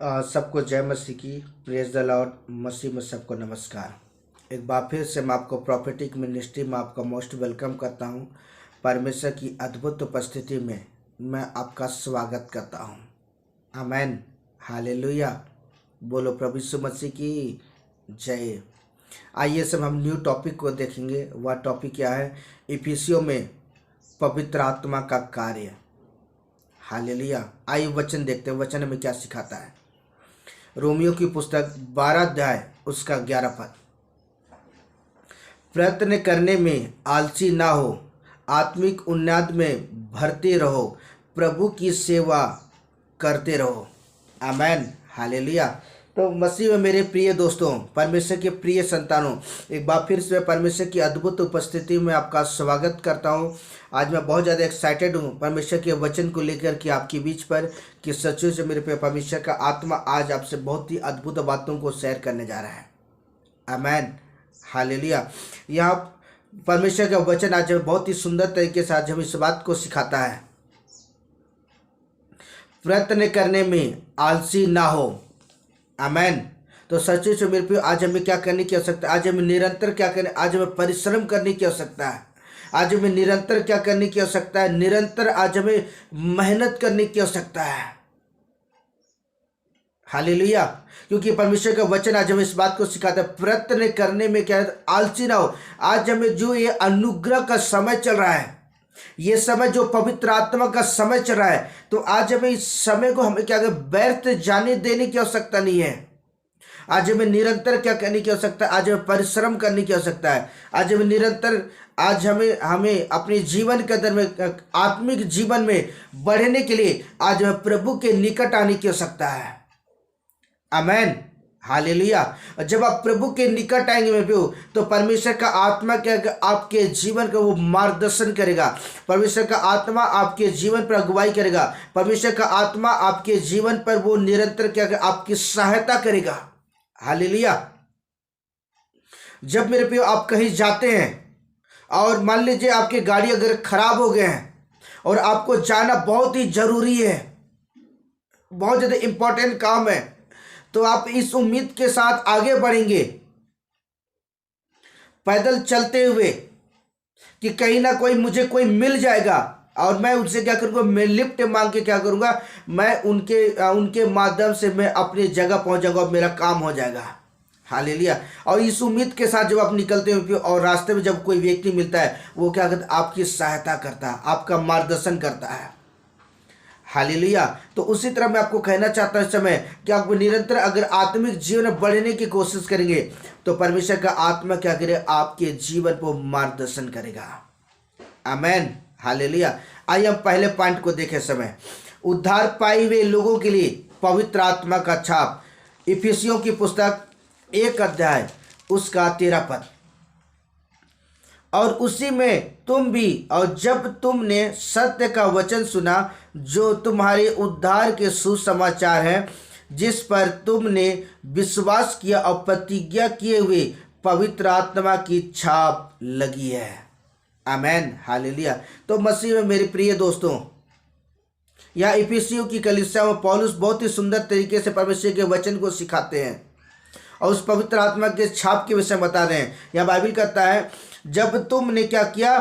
सबको जय मसीह की। Praise the Lord. मसीह में सबको नमस्कार। एक बार फिर से मैं आपको प्रॉफिटिक मिनिस्ट्री में आपका मोस्ट वेलकम करता हूं। परमेश्वर की अद्भुत उपस्थिति में मैं आपका स्वागत करता हूं। आमेन, हालेलुया। बोलो प्रभु यीशु मसीह की जय। आइए सब हम न्यू टॉपिक को देखेंगे। वह टॉपिक क्या है? इफिसियों में पवित्र आत्मा का कार्य। हालेलुया। आइए वचन देखते हैं, वचन में क्या सिखाता है। रोमियो की पुस्तक 12 अध्याय उसका 11 पद। प्रयत्न करने में आलसी ना हो, आत्मिक उन्नति में भरते रहो, प्रभु की सेवा करते रहो। आमेन, हालेलुया। तो मसीह में मेरे प्रिय दोस्तों, परमेश्वर के प्रिय संतानों, एक बार फिर से परमेश्वर की अद्भुत उपस्थिति में आपका स्वागत करता हूं। आज मैं बहुत ज़्यादा एक्साइटेड हूं परमेश्वर के वचन को लेकर के आपके बीच पर, कि सचमुच मेरे पे परमेश्वर का आत्मा आज आपसे बहुत ही अद्भुत बातों को शेयर करने जा रहा है। आमेन, हालेलुया। यहाँ परमेश्वर का वचन आज बहुत ही सुंदर तरीके से आज हम इस बात को सिखाता है, प्रयत्न करने में आलसी ना हो। आमेन। तो सच्ची से मेरे पे आज हमें क्या करने की आवश्यकता है? आज हमें निरंतर क्या करने, आज हमें परिश्रम करने की आवश्यकता है। आज हमें निरंतर क्या करने की आवश्यकता है? निरंतर आज हमें मेहनत करने की आवश्यकता है। हालेलुया। क्योंकि परमेश्वर का वचन आज हमें इस बात को सिखाता है, प्रयत्न करने में क्या है? आलसी ना हो। आज हमें जो ये अनुग्रह का समय चल रहा है, ये समय जो पवित्र आत्मा का समय चल रहा है, तो आज हमें इस समय को हमें क्या व्यर्थ जाने देने की आवश्यकता नहीं है। आज हमें निरंतर क्या करने की आवश्यकता है? आज हमें परिश्रम करने की आवश्यकता है। आज हमें निरंतर, आज हमें हमें अपने जीवन के अंदर में, आत्मिक जीवन में बढ़ने के लिए आज हमें प्रभु के निकट आने की आवश्यकता है। आमेन, हालेलुया। जब आप प्रभु के निकट आएंगे मेरे प्रियो, तो परमेश्वर का आत्मा क्या आपके जीवन का वो मार्गदर्शन करेगा। परमेश्वर का आत्मा आपके जीवन पर अगुवाई करेगा। परमेश्वर का आत्मा आपके जीवन पर वो निरंतर क्या आपकी सहायता करेगा। हालेलुया। जब मेरे प्रियो आप कहीं जाते हैं और मान लीजिए आपकी गाड़ी अगर खराब हो गए हैं और आपको जाना बहुत ही जरूरी है, बहुत ज़्यादा इंपॉर्टेंट काम है, तो आप इस उम्मीद के साथ आगे बढ़ेंगे पैदल चलते हुए कि कहीं ना कोई मुझे कोई मिल जाएगा और मैं उनसे क्या करूँगा, मैं लिफ्ट मांग के क्या करूँगा, मैं उनके माध्यम से मैं अपनी जगह पहुँच जाऊँगा और मेरा काम हो जाएगा। हालेलुया। और इस उम्मीद के साथ जब आप निकलते हो और रास्ते में जब कोई व्यक्ति मिलता है, वो क्या करता है? आपकी सहायता करता है, आपका मार्गदर्शन करता है। हालेलुया। तो उसी तरह मैं आपको कहना चाहता हूं इस समय कि आप निरंतर अगर आत्मिक जीवन में बढ़ने की कोशिश करेंगे, तो परमेश्वर का आत्मा क्या करे? आपके जीवन को मार्गदर्शन करेगा। आमेन, हालेलुया। आइए हम पहले पॉइंट को देखें। समय उद्धार पाए हुए लोगों के लिए पवित्र आत्मा का छाप। इफिसियों की पुस्तक 1 अध्याय उसका 13 पद। और उसी में तुम भी, और जब तुमने सत्य का वचन सुना जो तुम्हारे उद्धार के सुसमाचार है, जिस पर तुमने विश्वास किया और प्रतिज्ञा किए हुए पवित्र आत्मा की छाप लगी है। आमेन, हालेलुया। तो मसीह में मेरे प्रिय दोस्तों, यहाँ इफिसियों की कलीसिया में पौलुस बहुत ही सुंदर तरीके से परमेश्वर के वचन को सिखाते हैं और उस पवित्र आत्मा के छाप के विषय में बता रहे हैं। यहाँ बाइबल कहता है, जब तुमने क्या किया?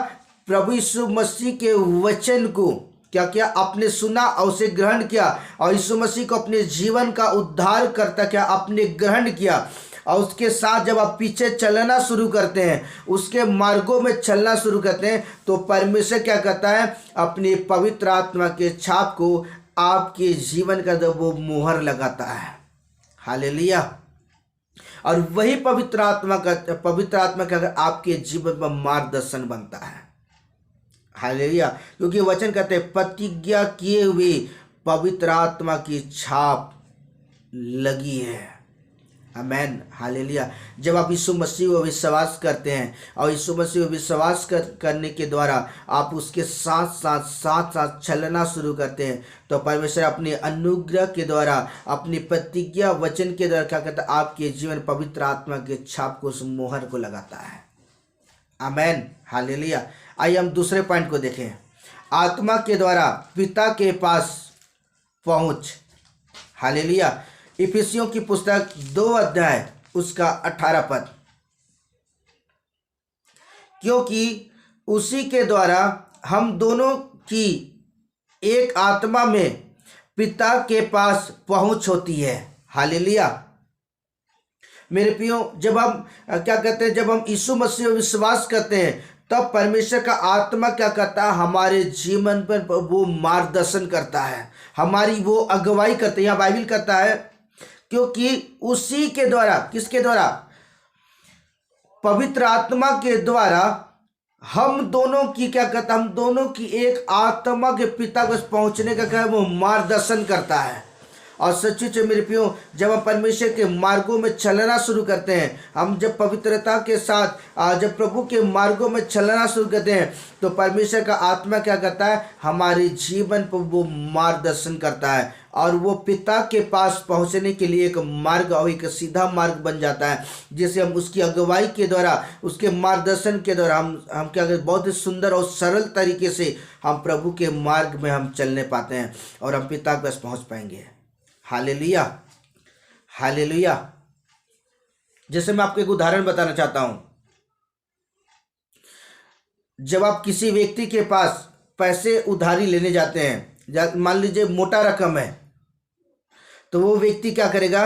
प्रभु यीशु मसीह के वचन को क्या किया? आपने सुना और उसे ग्रहण किया, और यीशु मसीह को अपने जीवन का उद्धार करता क्या आपने ग्रहण किया। और उसके साथ जब आप पीछे चलना शुरू करते हैं, उसके मार्गों में चलना शुरू करते हैं, तो परमेश्वर क्या करता है? अपनी पवित्र आत्मा के छाप को आपके जीवन का वो मुहर लगाता है। हालेलुया। और वही पवित्र आत्मा का आपके जीवन पर मार्गदर्शन बनता है। हालेलुया। क्योंकि वचन कहते हैं, प्रतिज्ञा किए हुए पवित्र आत्मा की छाप लगी है। आमेन, हालेलुया। जब आप यीशु मसीह को विश्वास करते हैं और यीशु मसीह को विश्वास करने के द्वारा आप उसके साथ चलना शुरू करते हैं, तो परमेश्वर अपने अनुग्रह के द्वारा, अपनी प्रतिज्ञा वचन के द्वारा क्या करता है? आपके जीवन पवित्र आत्मा के छाप को, उस मोहर को लगाता है। आमेन, हालेलुया। आइए हम दूसरे पॉइंट को देखें। आत्मा के द्वारा पिता के पास पहुंच। हालेलुया। इफिसियों की पुस्तक 2 अध्याय उसका 18 पद। क्योंकि उसी के द्वारा हम दोनों की एक आत्मा में पिता के पास पहुंच होती है। हालेलुया। मेरे प्रियो, जब हम क्या कहते हैं, जब हम यीशु मसीह में विश्वास करते हैं तब परमेश्वर का आत्मा क्या करता है, हमारे जीवन पर वो मार्गदर्शन करता है, हमारी वो अगुवाई करते हैं। यहाँ बाइबल करता है क्योंकि उसी के द्वारा, किसके द्वारा, पवित्र आत्मा के द्वारा हम दोनों की क्या करता है, हम दोनों की एक आत्मा के पिता को पहुंचने का क्या है, वो मार्गदर्शन करता है। और सच्ची मेरे प्रियो, जब हम परमेश्वर के मार्गों में चलना शुरू करते हैं, हम जब पवित्रता के साथ जब प्रभु के मार्गों में चलना शुरू करते हैं तो परमेश्वर का आत्मा क्या करता है, हमारे जीवन पर वो मार्गदर्शन करता है और वो पिता के पास पहुंचने के लिए एक मार्ग और एक सीधा मार्ग बन जाता है, जिसे हम उसकी अगुवाई के द्वारा, उसके मार्गदर्शन के द्वारा हम क्या करते, बहुत ही सुंदर और सरल तरीके से हम प्रभु के मार्ग में हम चलने पाते हैं और हम पिता के पास पहुँच पाएंगे। Hallelujah, hallelujah. जैसे मैं आपको एक उदाहरण बताना चाहता हूं। जब आप किसी व्यक्ति के पास पैसे उधारी लेने जाते हैं, मान लीजिए मोटा रकम है, तो वो व्यक्ति क्या करेगा,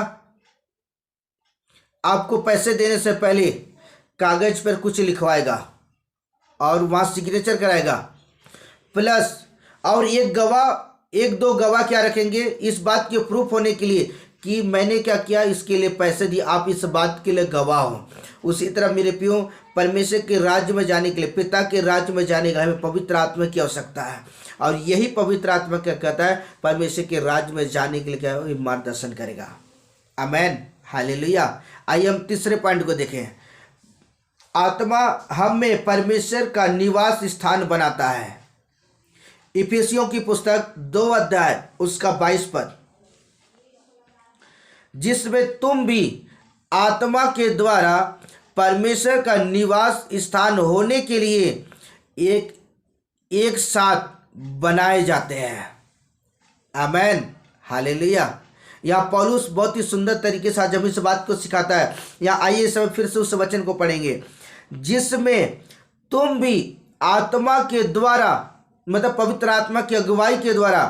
आपको पैसे देने से पहले कागज पर कुछ लिखवाएगा और वहां सिग्नेचर कराएगा, प्लस और एक दो गवाह क्या रखेंगे, इस बात के प्रूफ होने के लिए कि मैंने क्या किया, इसके लिए पैसे दिए, आप इस बात के लिए गवाह हो। उसी तरह मेरे प्रियो, परमेश्वर के राज्य में जाने के लिए, पिता के राज्य में जाने का हमें पवित्र आत्मा की आवश्यकता है और यही पवित्र आत्मा क्या कहता है, परमेश्वर के राज्य में जाने के लिए क्या है, मार्गदर्शन करेगा। आमेन, हालेलुया। आइए हम तीसरे पॉइंट को देखें। आत्मा हम में परमेश्वर का निवास स्थान बनाता है। इफिसियों की पुस्तक 2 अध्याय उसका 22 पद, जिसमें तुम भी आत्मा के द्वारा परमेश्वर का निवास स्थान होने के लिए एक साथ बनाए जाते हैं। आमेन, हालेलुया। यहाँ पौलुस बहुत ही सुंदर तरीके से आज हम इस बात को सिखाता है। यहाँ आइए सब फिर से उस वचन को पढ़ेंगे, जिसमें तुम भी आत्मा के द्वारा, मतलब पवित्र आत्मा की अगुवाई के द्वारा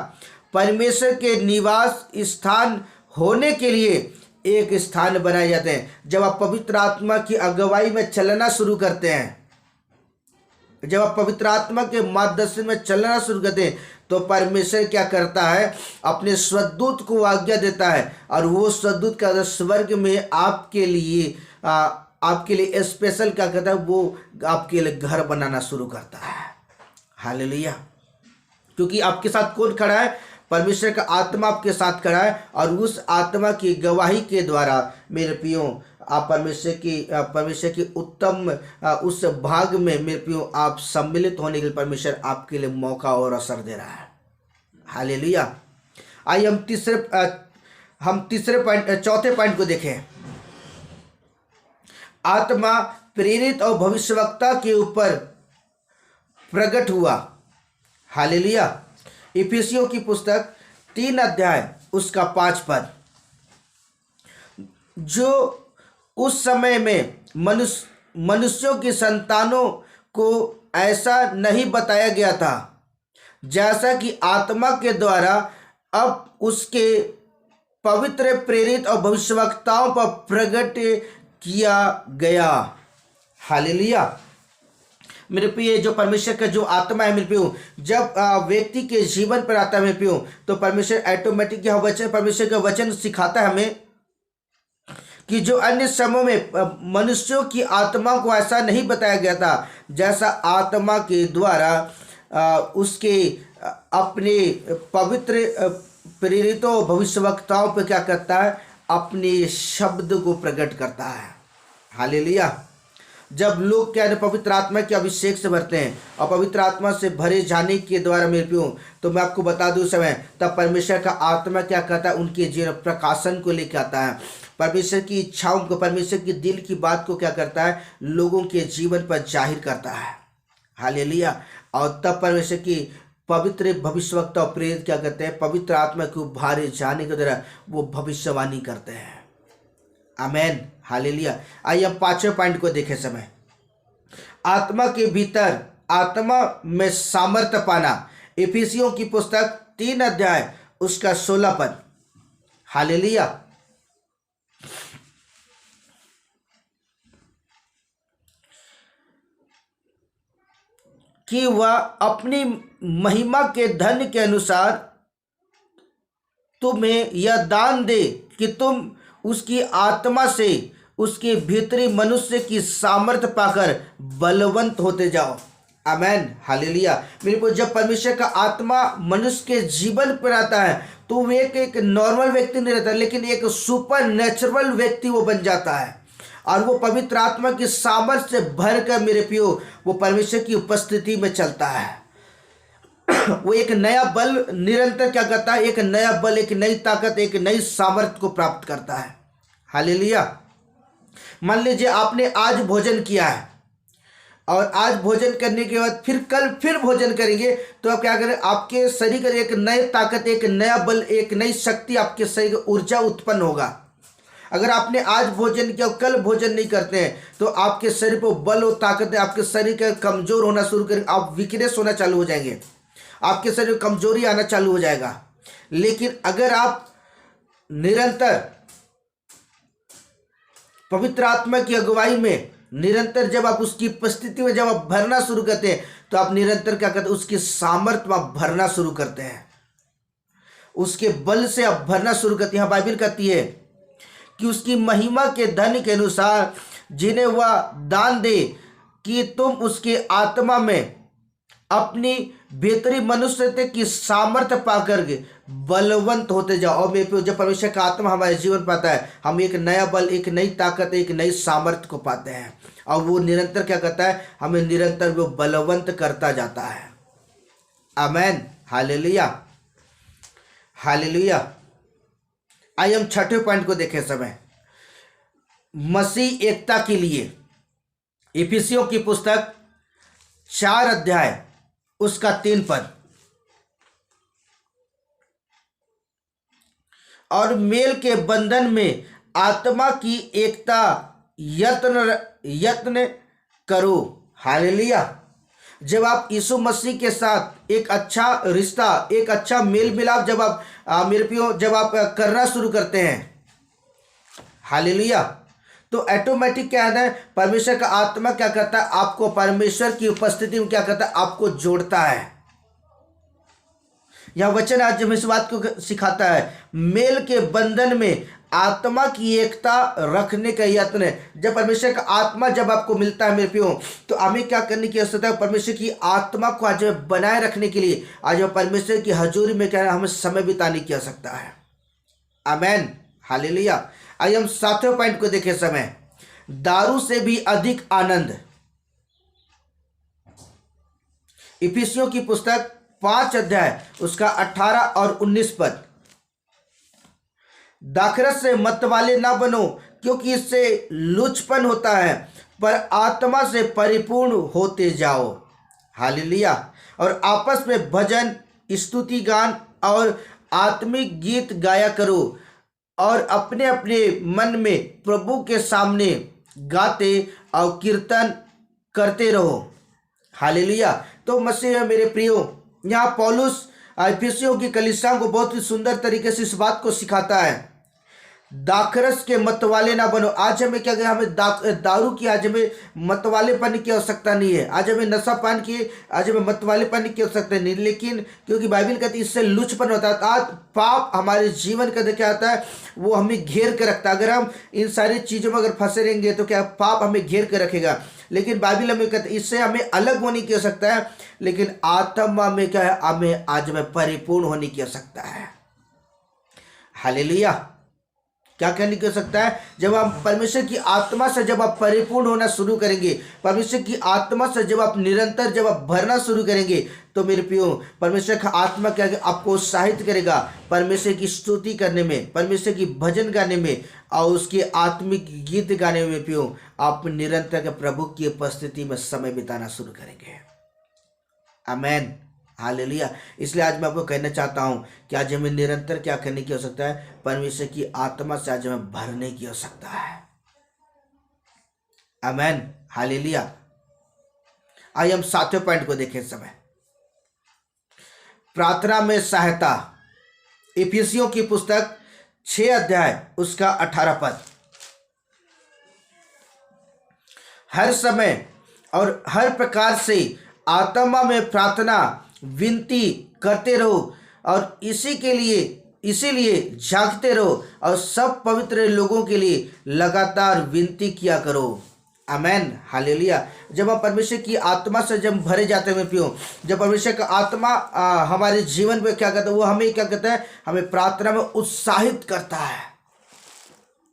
परमेश्वर के निवास स्थान होने के लिए एक स्थान बनाए जाते हैं। जब आप पवित्र आत्मा की अगुवाई में चलना शुरू करते हैं, जब आप पवित्र आत्मा के मार्गदर्शन में चलना शुरू करते हैं तो परमेश्वर क्या करता है, अपने स्वदूत को आज्ञा देता है और वो स्वदूत का स्वर्ग में आपके लिए स्पेशल क्या करता है, वो आपके लिए घर बनाना शुरू करता है। हालेलुया। क्योंकि आपके साथ कौन खड़ा है, परमेश्वर का आत्मा आपके साथ खड़ा है और उस आत्मा की गवाही के द्वारा मेरे प्रियो आप परमेश्वर की उत्तम उस भाग में मेरे प्रियो आप सम्मिलित होने के लिए परमेश्वर आपके लिए मौका और अवसर दे रहा है। हालेलुया। आइए हम चौथे पॉइंट को देखें। आत्मा प्रेरित और भविष्यवक्ता के ऊपर प्रकट हुआ। हालेलुया। इफिसियों की पुस्तक 3 अध्याय उसका 5 पद, जो उस समय में मनुष्यों की संतानों को ऐसा नहीं बताया गया था, जैसा कि आत्मा के द्वारा अब उसके पवित्र प्रेरित और भविष्यवक्ताओं पर प्रकट किया गया। हालेलुया। मेरे प्रिय, जो परमेश्वर का जो आत्मा है मेरे प्रियो, जब व्यक्ति के जीवन पर आता है मेरे प्रियो, तो परमेश्वर ऑटोमेटिक यह वचन, परमेश्वर का वचन सिखाता है हमें कि जो अन्य समयों में मनुष्यों की आत्मा को ऐसा नहीं बताया गया था, जैसा आत्मा के द्वारा उसके अपने पवित्र प्रेरितों भविष्यवक्ताओं पर क्या करता है, अपने शब्द को प्रकट करता है। हालेलुया। जब लोग क्या है पवित्र आत्मा के अभिषेक से भरते हैं और पवित्र आत्मा से भरे जाने के द्वारा मेरे प्रियो, तो मैं आपको बता दूं समय, तब परमेश्वर का आत्मा क्या करता है, उनके जीवन प्रकाशन को लेकर आता है, परमेश्वर की इच्छाओं को, परमेश्वर की दिल की बात को क्या करता है, लोगों के जीवन पर जाहिर करता है। हालेलुया। और तब परमेश्वर की पवित्र भविष्यवक्ता और प्रेरित क्या करते हैं, पवित्र आत्मा के उभारे जाने के द्वारा वो भविष्यवाणी करते हैं। आमेन, हालेलुया। आइए हम 5वें पॉइंट को देखें समय। आत्मा के भीतर आत्मा में सामर्थ्य पाना। इफिसियों की पुस्तक 3 अध्याय उसका 16 पद। हालेलुया। कि वह अपनी महिमा के धन के अनुसार तुम्हें यह दान दे कि तुम उसकी आत्मा से उसके भीतरी मनुष्य की सामर्थ्य पाकर बलवंत होते जाओ। आमेन, हालेलुया। मेरे को जब परमेश्वर का आत्मा मनुष्य के जीवन पर आता है तो वो एक नॉर्मल व्यक्ति नहीं रहता, लेकिन एक सुपर नेचुरल व्यक्ति वो बन जाता है। और वो पवित्र आत्मा की सामर्थ्य से भर कर मेरे प्रियो वो परमेश्वर की उपस्थिति में चलता है। वो एक नया बल निरंतर क्या करता है, एक नया बल, एक नई ताकत, एक नई सामर्थ्य को प्राप्त करता है। हालेलुया। मान लीजिए आपने आज भोजन किया है और आज भोजन करने के बाद फिर कल फिर भोजन करेंगे, तो आप क्या करें, आपके शरीर में एक नई ताकत, एक नया बल, एक नई शक्ति आपके शरीर में ऊर्जा उत्पन्न होगा। अगर आपने आज भोजन किया और कल भोजन नहीं करते हैं तो आपके शरीर पर बल और ताकत है, आपके शरीर का कमजोर होना शुरू करेंगे, आप वीकनेस होना चालू हो जाएंगे, आपके शरीर में कमजोरी आना चालू हो जाएगा। लेकिन अगर आप निरंतर पवित्र आत्मा की अगुवाई में निरंतर जब आप उसकी उपस्थिति में जब आप भरना शुरू करते हैं तो आप निरंतर क्या करते हैं, उसकी सामर्थ्य में आप भरना शुरू करते हैं, उसके बल से आप भरना शुरू करते हैं। बाइबल कहती है कि उसकी महिमा के धन के अनुसार जिन्हें वह दान दे कि तुम उसके आत्मा में अपनी भीतरी मनुष्यता की सामर्थ्य पाकर के बलवंत होते जाओ। और मेरे जब परमेश्वर का आत्मा हमारे जीवन पाता है, हम एक नया बल, एक नई ताकत, एक नई सामर्थ्य को पाते हैं और वो निरंतर क्या करता है, हमें निरंतर वो बलवंत करता जाता है। आमेन, हालेलुया, हालेलुया। आइए हम 6वें पॉइंट को देखें समय। मसीह एकता के लिए। इफिसियों की पुस्तक 4 अध्याय उसका 3 पद। और मेल के बंधन में आत्मा की एकता यत्न करो। हालेलुया। जब आप यीशु मसीह के साथ एक अच्छा रिश्ता, एक अच्छा मेल मिलाप जब आप मेरे प्रियो जब आप करना शुरू करते हैं, हालेलुया, तो ऑटोमेटिक क्या है, परमेश्वर का आत्मा क्या करता है, आपको परमेश्वर की उपस्थिति में क्या करता है, आपको जोड़ता है। यह वचन आज हमें इस बात को सिखाता है, मेल के बंधन में आत्मा की एकता रखने का यत्न है। जब परमेश्वर का आत्मा जब आपको मिलता है मेरे प्रियो, तो हमें क्या करने की आवश्यकता है, परमेश्वर की आत्मा को आज बनाए रखने के लिए आज परमेश्वर की हजूरी में क्या है, हमें समय बिताने की आवश्यकता है। आमेन, हालेलुया। आइए हम 7वें पॉइंट को देखें समय। दारू से भी अधिक आनंद। इफिसियों की पुस्तक 5 अध्याय उसका 18 और 19 पद। दाखरस से मतवाले ना बनो, क्योंकि इससे लुचपन होता है, पर आत्मा से परिपूर्ण होते जाओ। हालेलुया। और आपस में भजन, स्तुति गान और आत्मिक गीत गाया करो और अपने अपने मन में प्रभु के सामने गाते और कीर्तन करते रहो। हालेलुया। तो मसीह में मेरे प्रियो, यहाँ पौलुस इफिसियों की कलीसिया को बहुत ही सुंदर तरीके से इस बात को सिखाता है, दाखरस के मतवाले ना बनो। आज हमें क्या कहें, हमें दारू की आज हमें मतवालेपन की आवश्यकता नहीं है, आज हमें नशा पान की, आज हमें मतवालेपन की आवश्यकता नहीं, लेकिन क्योंकि बाइबल कहती है इससे लुचपन होता है। आज पाप हमारे जीवन का क्या आता है, वो हमें घेर कर रखता है। अगर हम इन सारी चीज़ों में अगर फंसे रहेंगे तो क्या पाप हमें घेर कर रखेगा। लेकिन बाइबल हमें कहते इससे हमें अलग होने की आवश्यकता है, लेकिन आत्मा में क्या है, हमें आज में परिपूर्ण होने की आवश्यकता है। हालेलुया। क्या कहने की सकता है, जब आप परमेश्वर की आत्मा से जब आप परिपूर्ण होना शुरू करेंगे, परमेश्वर की आत्मा से जब आप निरंतर जब आप भरना शुरू करेंगे, तो मेरे प्रियो परमेश्वर का आत्मा क्या आपको उत्साहित करेगा परमेश्वर की स्तुति करने में, परमेश्वर की भजन गाने में और उसके आत्मिक गीत गाने में। प्रियो आप निरंतर प्रभु की उपस्थिति में समय बिताना शुरू करेंगे। आमेन, हालेलुया। इसलिए आज मैं आपको कहना चाहता हूँ कि आज हमें निरंतर क्या करने की आवश्यकता है, परमेश्वर की आत्मा से आज हमें भरने की आवश्यकता है। आमेन, हालेलुया। आइए हम 7वें पॉइंट को देखें इस समय, प्रार्थना में सहायता। इफिसियों की पुस्तक 6 अध्याय उसका 18 पद। हर समय और हर प्रकार से आत्मा में प्रार्थना विनती करते रहो और इसीलिए जागते रहो और सब पवित्र लोगों के लिए लगातार विनती किया करो। आमेन, हालेलुया। जब हम परमेश्वर की आत्मा से जब भरे जाते हैं प्रियो, जब परमेश्वर का आत्मा हमारे जीवन में क्या करता है, वो हमें क्या करता है, हमें प्रार्थना में उत्साहित करता है।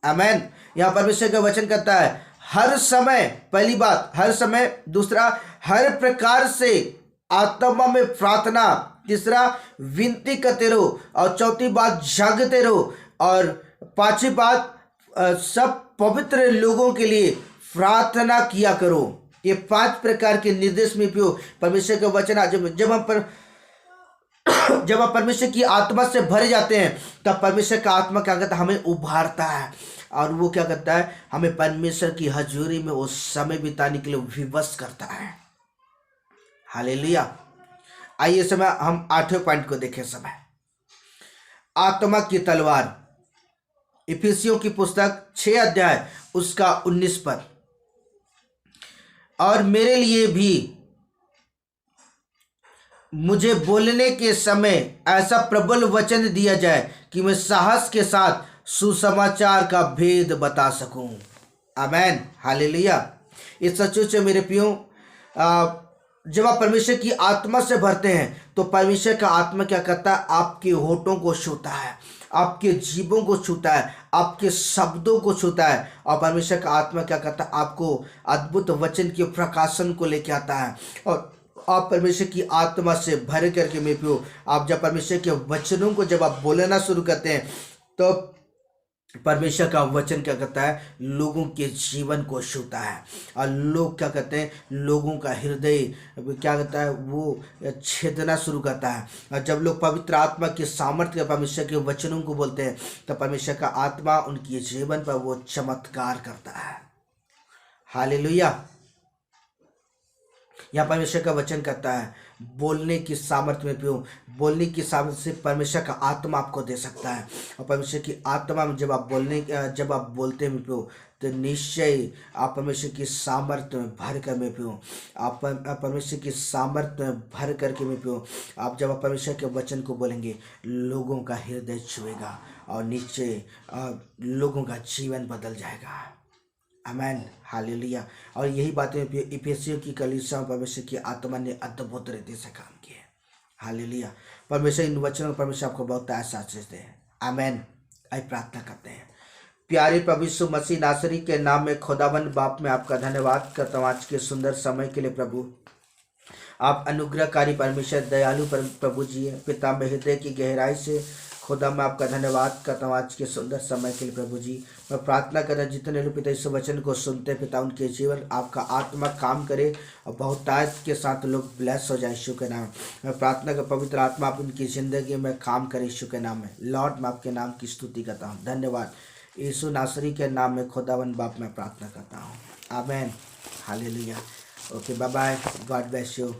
आमेन। यहाँ परमेश्वर का वचन कहता है हर समय, पहली बात हर समय, दूसरा हर प्रकार से आत्मा में प्रार्थना, तीसरा विनती करते रहो और चौथी बात जागते रहो और पांचवी बात सब पवित्र लोगों के लिए प्रार्थना किया करो। ये 5 प्रकार के निर्देश में परमेश्वर का वचन जब हम परमेश्वर की आत्मा से भरे जाते हैं तब परमेश्वर का आत्मा क्या करता है, हमें उभारता है और वो क्या करता है, हमें परमेश्वर की हजूरी में वो समय बिताने के लिए विवश करता है। हालेलुया। आइए समय हम 8वें पॉइंट को देखें। समय आत्मा की तलवार। इफिसियों की पुस्तक 6 अध्याय उसका 19 पद। और मेरे लिए भी मुझे बोलने के समय ऐसा प्रबल वचन दिया जाए कि मैं साहस के साथ सुसमाचार का भेद बता सकूं। आमेन, हालेलुया। इस सचमुच से मेरे प्रियो, जब आप परमेश्वर की आत्मा से भरते हैं तो परमेश्वर का आत्मा क्या करता है, आपके होठों को छूता है, आपके जीवों को छूता है, आपके शब्दों को छूता है और परमेश्वर का आत्मा क्या करता है, आपको अद्भुत वचन के प्रकाशन को लेके आता है। और आप परमेश्वर की आत्मा से भर करके मैं पियो, आप जब परमेश्वर के वचनों को जब आप बोलना शुरू करते हैं तो परमेश्वर का वचन क्या करता है, लोगों के जीवन को छूता है और लोग क्या करते हैं, लोगों का हृदय क्या करता है, वो छेदना शुरू करता है। और जब लोग पवित्र आत्मा के सामर्थ्य परमेश्वर के वचनों को बोलते हैं तो परमेश्वर का आत्मा उनके जीवन पर वो चमत्कार करता है। हालेलुया। यहाँ परमेश्वर का वचन कहता है बोलने की सामर्थ्य में पियो, बोलने की सामर्थ्य से परमेश्वर का आत्मा आपको दे सकता है। और परमेश्वर की आत्मा में जब आप बोलते में पियो तो निश्चय आप परमेश्वर की सामर्थ्य में भर कर में पियो, आप परमेश्वर की सामर्थ्य में भर करके में पियो। आप जब आप परमेश्वर के वचन को बोलेंगे लोगों का हृदय छुएगा और निश्चय लोगों का जीवन बदल जाएगा। आमेन, हालेलुया। और यही बातें इफिसियों की कलीसिया में परमेश्वर की आत्मा ने अद्भुत रीति से काम किए। हालेलुया। परमेश्वर इन वचनों में परमेश्वर आपको बहुत आशीष दे। आमेन। आई प्रार्थना करते हैं। प्यारे प्रभु यीशु मसीह नासरी के नाम में खुदावंद बाप में आपका धन्यवाद करता हूँ आज के सुंदर समय के लिए। प्रभु आप अनुग्रहकारी परमेश्वर, दयालु प्रभु जी है। पिता में हृदय की गहराई से खुदा मैं आपका धन्यवाद करता हूँ आज के सुंदर समय के लिए। प्रभु जी मैं प्रार्थना कर रहा हूँ जितने लोग पिता इस वचन को सुनते पिता उनके जीवन आपका आत्मा काम करे और बहुतायत के साथ लोग ब्लेस हो जाए यीशु के नाम। मैं प्रार्थना कर पवित्र आत्मा आप उनकी ज़िंदगी में काम करे यीशु के नाम में। लॉर्ड मैं आपके नाम की स्तुति करता हूँ। धन्यवाद यीशु नासरी के नाम में खुदावंद बाप मैं प्रार्थना करता हूँ। Amen, hallelujah. Okay, bye bye, God bless you.